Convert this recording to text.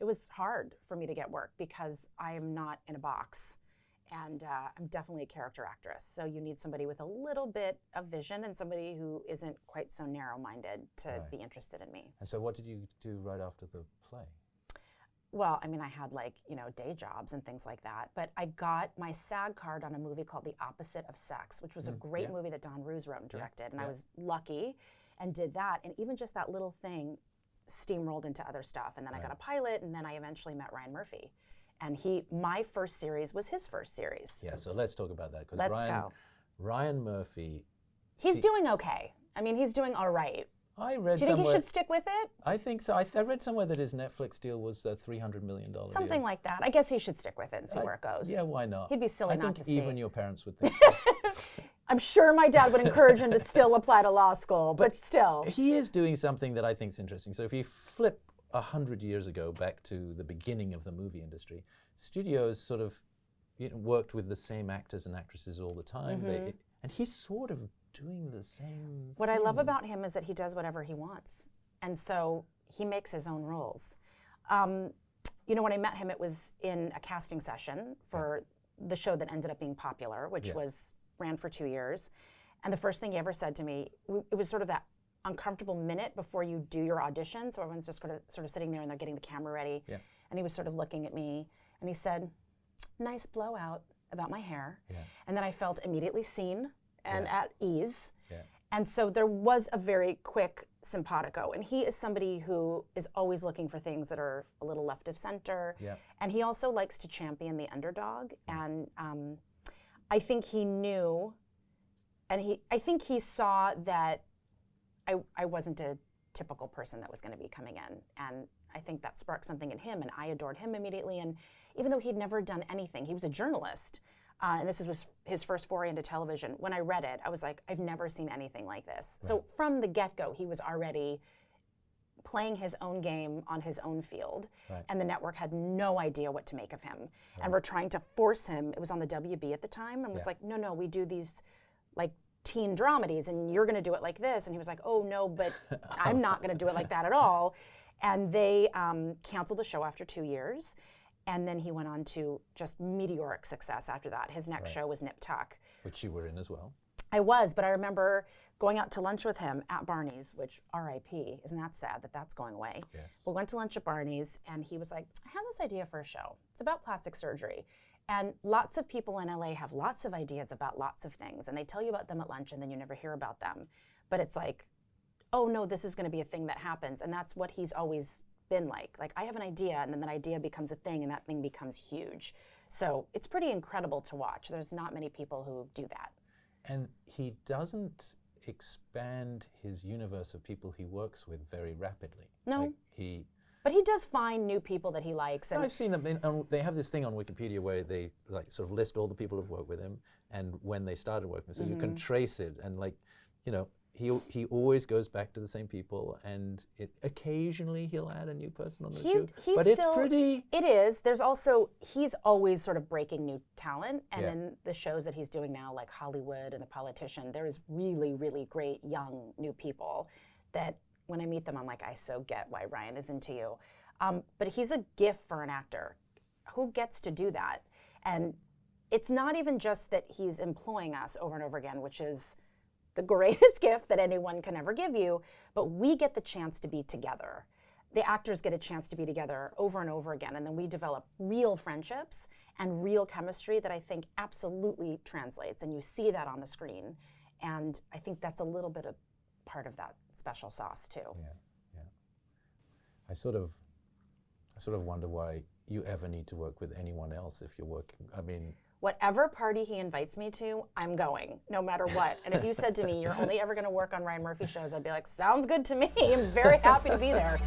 was hard for me to get work because I am not in a box. And I'm definitely a character actress. So you need somebody with a little bit of vision and somebody who isn't quite so narrow-minded to be interested in me. And so what did you do right after the play? Well, I mean, I had day jobs and things like that. But I got my SAG card on a movie called The Opposite of Sex, which was a great movie that Don Roos wrote and directed. And I was lucky and did that. And even just that little thing steamrolled into other stuff. And then I got a pilot, and then I eventually met Ryan Murphy. And my first series was his first series. Yeah, so let's talk about that. Because Ryan Murphy... He's doing okay. I mean, he's doing all right. I read Do you think he should stick with it? I think so. I read somewhere that his Netflix deal was a $300 million deal. Something like that. I guess he should stick with it and see where it goes. Yeah, why not? He'd be silly not to see. Even your parents would think so. I'm sure my dad would encourage him to still apply to law school, but still. He is doing something that I think is interesting. So if you flip 100 years ago back to the beginning of the movie industry, studios sort of worked with the same actors and actresses all the time. And he's sort of doing the same What I love about him is that he does whatever he wants. And so he makes his own rules. When I met him, it was in a casting session for the show that ended up being popular, which ran for 2 years. And the first thing he ever said to me, it was sort of that uncomfortable minute before you do your audition. So everyone's just sort of sitting there and they're getting the camera ready. Yeah. And he was sort of looking at me and he said, "Nice blowout," about my hair. Yeah. And then I felt immediately seen and at ease. Yeah. And so there was a very quick simpatico. And he is somebody who is always looking for things that are a little left of center. Yeah. And he also likes to champion the underdog. And I think he knew, and I think he saw that I wasn't a typical person that was going to be coming in. And I think that sparked something in him, and I adored him immediately. And even though he'd never done anything, he was a journalist. And this was his first foray into television. When I read it, I was like, I've never seen anything like this. Right. So from the get-go, he was already playing his own game on his own field. Right. And the network had no idea what to make of him. Right. And we're trying to force him. It was on the WB at the time. And was like, no, we do these teen dramedies, and you're going to do it like this. And he was like, oh, no, but I'm not going to do it like that at all. And they canceled the show after 2 years. And then he went on to just meteoric success after that. His next show was Nip Tuck. Which you were in as well. I was, but I remember going out to lunch with him at Barney's, which RIP, isn't that sad that that's going away? Yes. We went to lunch at Barney's, and he was like, I have this idea for a show. It's about plastic surgery. And lots of people in LA have lots of ideas about lots of things, and they tell you about them at lunch, and then you never hear about them. But it's like, oh no, this is gonna be a thing that happens. And that's what he's always been like. Like, I have an idea, and then that idea becomes a thing, and that thing becomes huge. So it's pretty incredible to watch. There's not many people who do that. And he doesn't expand his universe of people he works with very rapidly. No. But he does find new people that he likes. And I've seen them. They have this thing on Wikipedia where they sort of list all the people who've worked with him and when they started working. So you can trace it, and he always goes back to the same people, and occasionally he'll add a new person on the show. But it's pretty. It is. There's also, he's always sort of breaking new talent, and in the shows that he's doing now, like Hollywood and The Politician, there's really, really great young new people that when I meet them, I'm like, I so get why Ryan is into you. But he's a gift for an actor. Who gets to do that? And it's not even just that he's employing us over and over again, which is the greatest gift that anyone can ever give you, but we get the chance to be together. The actors get a chance to be together over and over again, and then we develop real friendships and real chemistry that I think absolutely translates, and you see that on the screen. And I think that's a little bit of part of that special sauce too. Yeah. I sort of wonder why you ever need to work with anyone else if you're working. I mean, whatever party he invites me to, I'm going, no matter what. And if you said to me, you're only ever going to work on Ryan Murphy shows, I'd be like, sounds good to me. I'm very happy to be there.